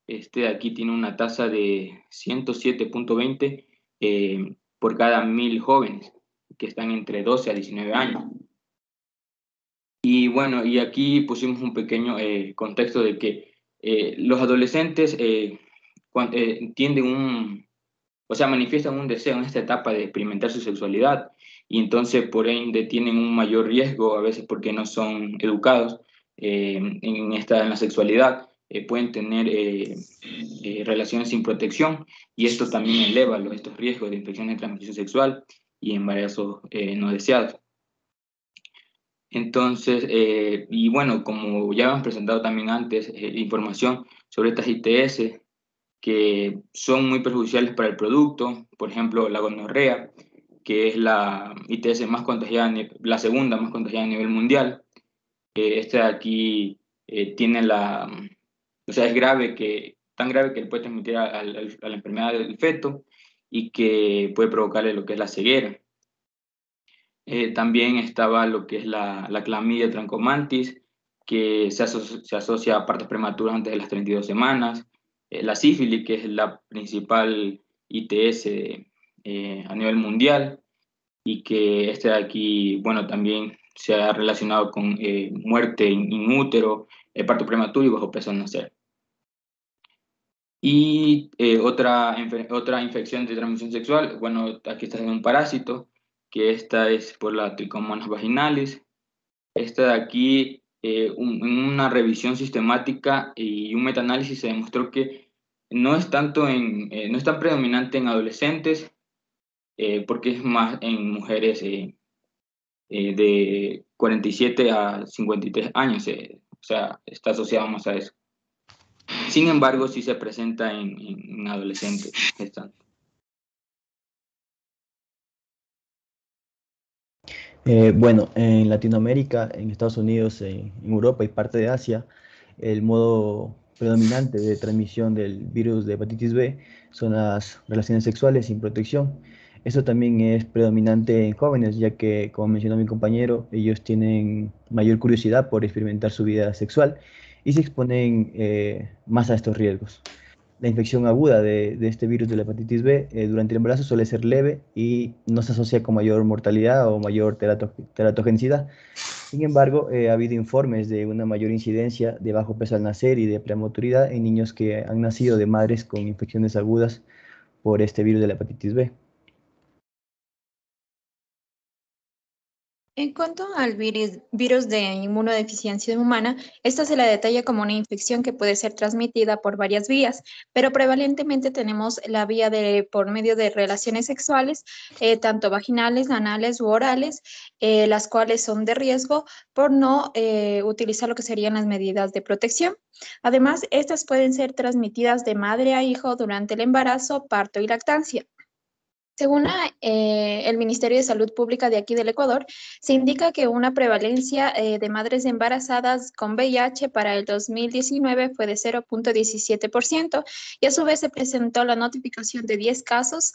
este de aquí tiene una tasa de 107.20 por cada 1000 jóvenes que están entre 12 a 19 años. Y bueno, y aquí pusimos un pequeño contexto de que los adolescentes manifiestan un deseo en esta etapa de experimentar su sexualidad y entonces por ende tienen un mayor riesgo a veces porque no son educados en la sexualidad, pueden tener relaciones sin protección y esto también eleva estos riesgos de infecciones de transmisión sexual y embarazos no deseados. Entonces, y bueno, como ya hemos presentado también antes, información sobre estas ITS que son muy perjudiciales para el producto, por ejemplo, la gonorrea, que es la ITS más contagiada, la segunda más contagiada a nivel mundial. Esta de aquí tiene o sea, es tan grave que puede transmitir a la enfermedad del feto y que puede provocarle lo que es la ceguera. También estaba lo que es la clamidia trachomatis, que se asocia a partos prematuros antes de las 32 semanas. La sífilis, que es la principal ITS a nivel mundial, y que este de aquí, bueno, también se ha relacionado con muerte in útero, parto prematuro y bajo peso al nacer. Y otra infección de transmisión sexual, bueno, aquí está en un parásito, que esta es por la Trichomonas vaginalis. Esta de aquí, en una revisión sistemática y un metaanálisis se demostró que no es tan predominante en adolescentes, porque es más en mujeres de 47 a 53 años, o sea, está asociado más a eso. Sin embargo, sí se presenta en adolescentes gestantes. Bueno, en Latinoamérica, en Estados Unidos, en Europa y parte de Asia, el modo predominante de transmisión del virus de hepatitis B son las relaciones sexuales sin protección. Esto también es predominante en jóvenes, ya que, como mencionó mi compañero, ellos tienen mayor curiosidad por experimentar su vida sexual y se exponen más a estos riesgos. La infección aguda de este virus de la hepatitis B durante el embarazo suele ser leve y no se asocia con mayor mortalidad o mayor teratogenicidad. Sin embargo, ha habido informes de una mayor incidencia de bajo peso al nacer y de prematuridad en niños que han nacido de madres con infecciones agudas por este virus de la hepatitis B. En cuanto al virus de inmunodeficiencia humana, esta se la detalla como una infección que puede ser transmitida por varias vías, pero prevalentemente tenemos la vía por medio de relaciones sexuales, tanto vaginales, anales u orales, las cuales son de riesgo por no utilizar lo que serían las medidas de protección. Además, estas pueden ser transmitidas de madre a hijo durante el embarazo, parto y lactancia. Según el Ministerio de Salud Pública de aquí del Ecuador, se indica que una prevalencia de madres embarazadas con VIH para el 2019 fue de 0.17% y a su vez se presentó la notificación de 10 casos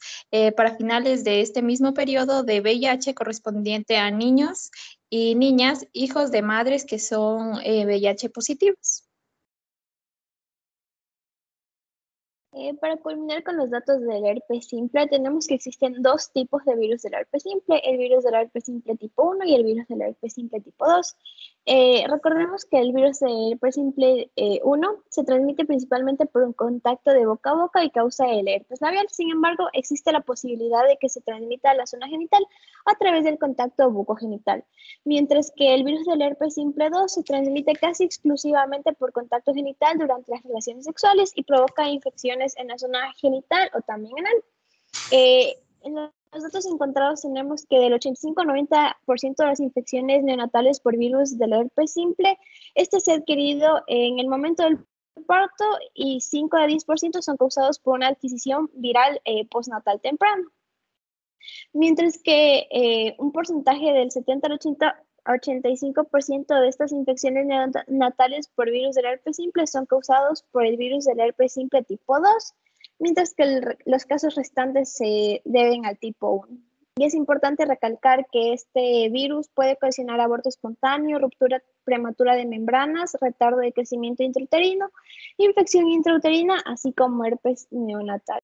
para finales de este mismo periodo de VIH correspondiente a niños y niñas, hijos de madres que son VIH positivos. Para culminar con los datos del herpes simple, tenemos que existen dos tipos de virus del herpes simple, el virus del herpes simple tipo 1 y el virus del herpes simple tipo 2. Recordemos que el virus del herpes simple 1 se transmite principalmente por un contacto de boca a boca y causa el herpes labial. Sin embargo, existe la posibilidad de que se transmita a la zona genital a través del contacto bucogenital, mientras que el virus del herpes simple 2 se transmite casi exclusivamente por contacto genital durante las relaciones sexuales y provoca infecciones en la zona genital o también anal. En los datos encontrados tenemos que del 85 al 90% de las infecciones neonatales por virus del herpes simple, este se ha adquirido en el momento del parto y 5 a 10% son causados por una adquisición viral postnatal temprano. Mientras que un porcentaje del 70 al 85% de estas infecciones neonatales por virus del herpes simple son causados por el virus del herpes simple tipo 2, mientras que los casos restantes se deben al tipo 1. Y es importante recalcar que este virus puede ocasionar aborto espontáneo, ruptura prematura de membranas, retardo de crecimiento intrauterino, infección intrauterina, así como herpes neonatal.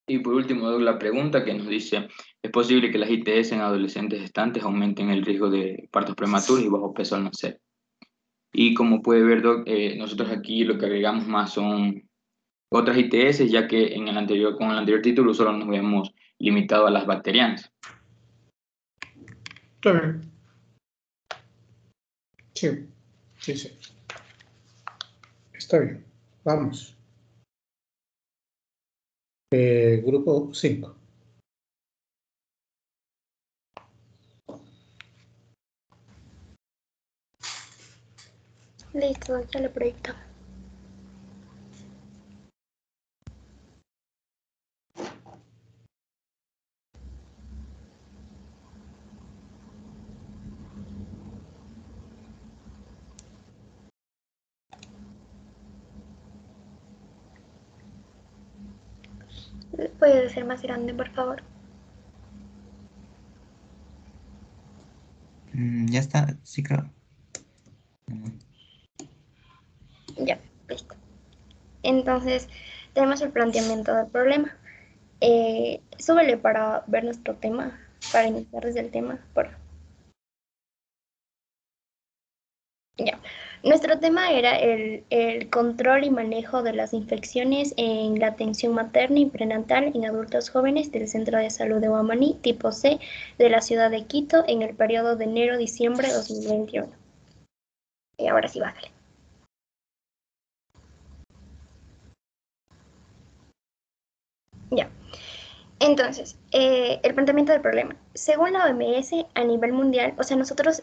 Y por último, Doug, la pregunta que nos dice, ¿es posible que las ITS en adolescentes gestantes aumenten el riesgo de partos prematuros y bajo peso al nacer? Y como puede ver, Doc, nosotros aquí lo que agregamos más son otras ITS, ya que con el anterior título solo nos habíamos limitado a las bacterianas. Está bien. Sí. Está bien. Vamos. Grupo 5. Listo, ya lo proyecto. ¿Puede ser más grande, por favor? Ya está, sí creo. Ya, listo. Entonces, tenemos el planteamiento del problema. Súbele para ver nuestro tema, para iniciar desde el tema, por favor. Ya. Nuestro tema era el control y manejo de las infecciones en la atención materna y prenatal en adultos jóvenes del Centro de Salud de Huamaní, tipo C, de la ciudad de Quito, en el periodo de enero-diciembre de 2021. Y ahora sí, bájale. Ya. Entonces, el planteamiento del problema. Según la OMS, a nivel mundial, o sea, nosotros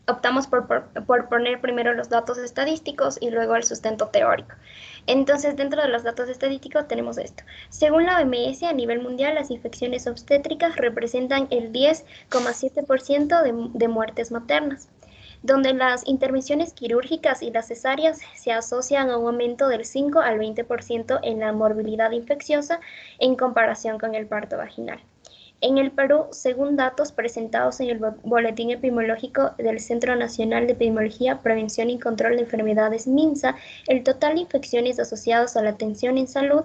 optamos por poner primero los datos estadísticos y luego el sustento teórico. Entonces, dentro de los datos estadísticos tenemos esto. Según la OMS, a nivel mundial, las infecciones obstétricas representan el 10,7% de muertes maternas, donde las intervenciones quirúrgicas y las cesáreas se asocian a un aumento del 5 al 20% en la morbilidad infecciosa en comparación con el parto vaginal. En el Perú, según datos presentados en el Boletín Epidemiológico del Centro Nacional de Epidemiología, Prevención y Control de Enfermedades MINSA, el total de infecciones asociadas a la atención en salud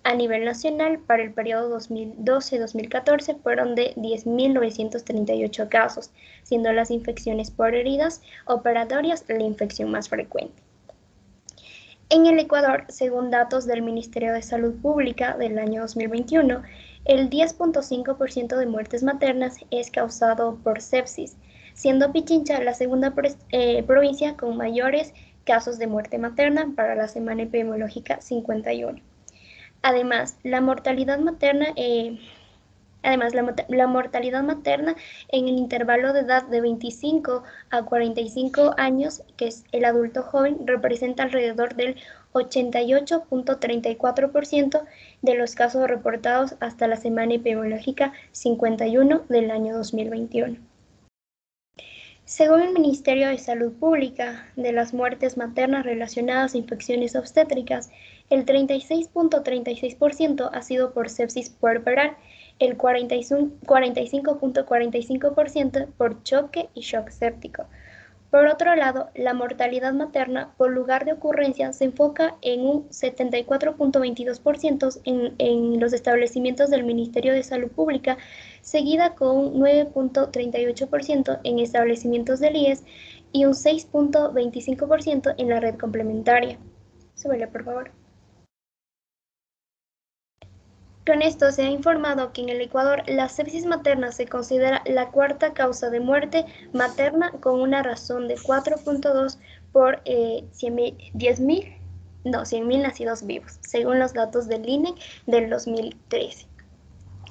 a nivel nacional para el periodo 2012-2014 fueron de 10.938 casos, siendo las infecciones por heridas operatorias la infección más frecuente. En el Ecuador, según datos del Ministerio de Salud Pública del año 2021, El 10.5% de muertes maternas es causado por sepsis, siendo Pichincha la segunda provincia con mayores casos de muerte materna para la semana epidemiológica 51. Además, la mortalidad materna en el intervalo de edad de 25 a 45 años, que es el adulto joven, representa alrededor del 88.34% de los casos reportados hasta la semana epidemiológica 51 del año 2021. Según el Ministerio de Salud Pública, de las muertes maternas relacionadas a infecciones obstétricas, el 36.36% ha sido por sepsis puerperal, el 45.45% por choque y shock séptico. Por otro lado, la mortalidad materna por lugar de ocurrencia se enfoca en un 74.22% en los establecimientos del Ministerio de Salud Pública, seguida con un 9.38% en establecimientos del IES y un 6.25% en la red complementaria. Súbele, por favor. Con esto se ha informado que en el Ecuador la sepsis materna se considera la cuarta causa de muerte materna con una razón de 4.2 por 100.000 nacidos vivos, según los datos del INE del 2013.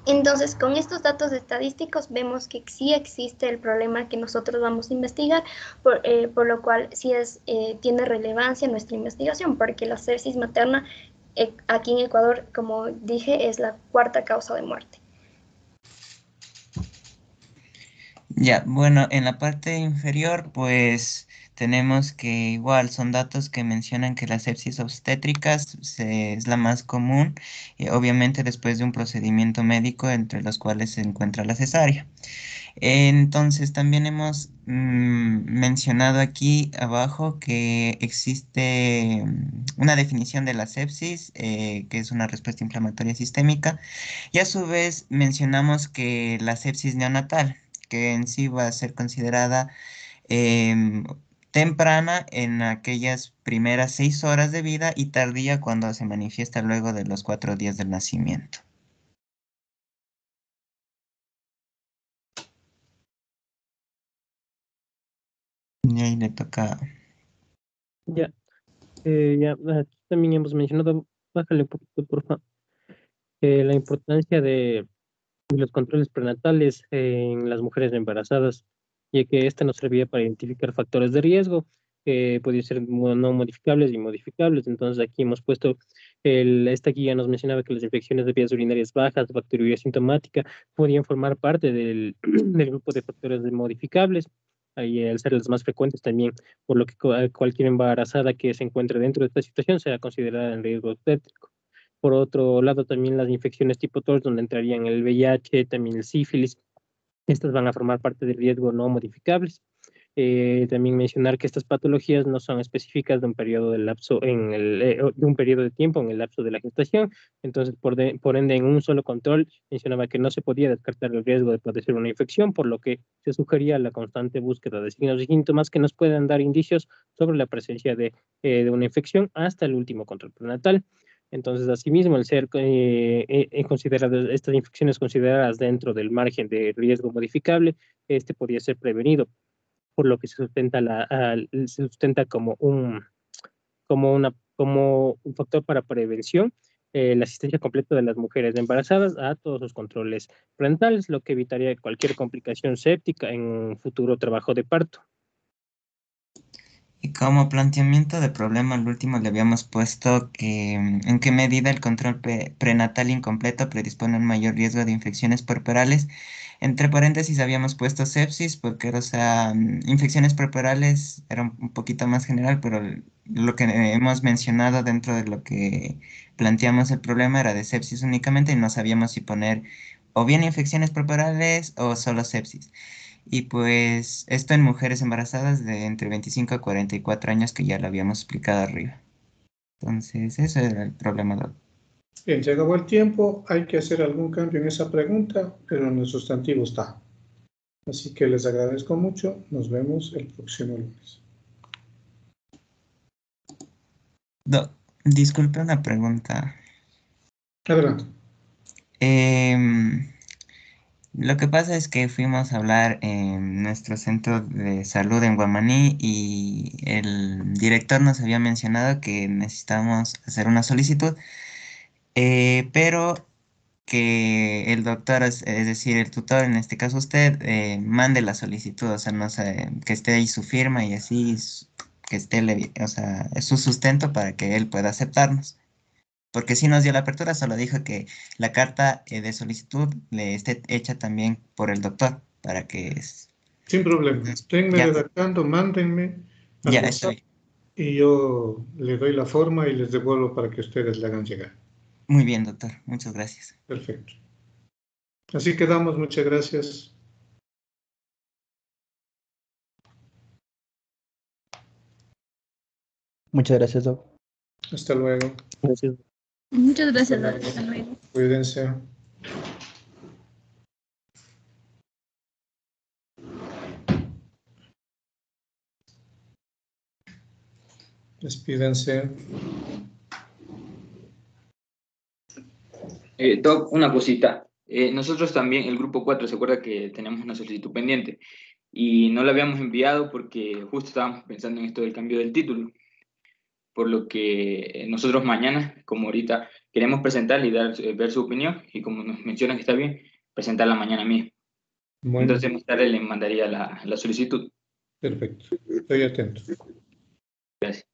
Entonces, con estos datos estadísticos vemos que sí existe el problema que nosotros vamos a investigar, por lo cual sí tiene relevancia nuestra investigación, porque la sepsis materna aquí en Ecuador, como dije, es la cuarta causa de muerte. Ya, bueno, en la parte inferior, pues tenemos que igual son datos que mencionan que la sepsis obstétrica es la más común, obviamente después de un procedimiento médico entre los cuales se encuentra la cesárea. Entonces, también hemos mencionado aquí abajo que existe una definición de la sepsis, que es una respuesta inflamatoria sistémica, y a su vez mencionamos que la sepsis neonatal, que en sí va a ser considerada temprana en aquellas primeras 6 horas de vida y tardía cuando se manifiesta luego de los 4 días del nacimiento. Y ahí le toca. Ya, aquí también hemos mencionado, bájale un poquito, por favor, la importancia de los controles prenatales en las mujeres embarazadas, ya que esta nos servía para identificar factores de riesgo que podían ser no modificables y modificables. Entonces aquí hemos puesto, esta guía nos mencionaba que las infecciones de vías urinarias bajas, bacteriuria sintomática, podían formar parte del, del grupo de factores modificables, ahí al ser las más frecuentes también, por lo que cualquier embarazada que se encuentre dentro de esta situación será considerada en riesgo obstétrico. Por otro lado, también las infecciones tipo TORS, donde entrarían el VIH, también el sífilis. Estas van a formar parte del riesgo no modificables. También mencionar que estas patologías no son específicas de un periodo de lapso de un periodo de tiempo en el lapso de la gestación. Entonces, por ende, en un solo control mencionaba que no se podía descartar el riesgo de padecer una infección, por lo que se sugería la constante búsqueda de signos y síntomas que nos puedan dar indicios sobre la presencia de una infección hasta el último control prenatal. Entonces, asimismo, el ser consideradas estas infecciones consideradas dentro del margen de riesgo modificable, podía ser prevenido, por lo que se sustenta como un factor para prevención, la asistencia completa de las mujeres embarazadas a todos los controles prenatales, lo que evitaría cualquier complicación séptica en un futuro trabajo de parto. Y como planteamiento de problema, al último le habíamos puesto que en qué medida el control prenatal incompleto predispone a un mayor riesgo de infecciones puerperales. Entre paréntesis habíamos puesto sepsis, porque, o sea, infecciones puerperales era un poquito más general, pero lo que hemos mencionado dentro de lo que planteamos el problema era de sepsis únicamente y no sabíamos si poner o bien infecciones puerperales o solo sepsis. Y pues esto en mujeres embarazadas de entre 25 a 44 años, que ya lo habíamos explicado arriba. Entonces, ese era el problema. Bien, se acabó el tiempo. Hay que hacer algún cambio en esa pregunta, pero en el sustantivo está. Así que les agradezco mucho. Nos vemos el próximo lunes. Disculpe una pregunta. Adelante. Lo que pasa es que fuimos a hablar en nuestro centro de salud en Guamaní y el director nos había mencionado que necesitábamos hacer una solicitud, pero que el doctor, es decir, el tutor, en este caso usted, mande la solicitud, o sea, no sé, que esté ahí su firma y así, que esté, o sea, es su sustento para que él pueda aceptarnos. Porque sí nos dio la apertura, solo dijo que la carta de solicitud le esté hecha también por el doctor, para que Sin problema. Esténme ya, redactando, mándenme al ya WhatsApp estoy. y yo le doy la forma y les devuelvo para que ustedes la hagan llegar. Muy bien, doctor. Muchas gracias. Perfecto. Así quedamos. Muchas gracias. Muchas gracias, Doc. Hasta luego. Gracias. Muchas gracias, Hasta Doc. luego. Hasta luego. Cuídense. Despídense. Doc, una cosita. Nosotros también, el grupo 4, ¿se acuerda que tenemos una solicitud pendiente? Y no la habíamos enviado porque justo estábamos pensando en esto del cambio del título. Por lo que nosotros mañana, como ahorita, queremos presentarle y ver su opinión. Y como nos mencionan que está bien, presentarla mañana mismo. Bueno, Entonces, más tarde le mandaría la solicitud. perfecto. Estoy atento. Gracias.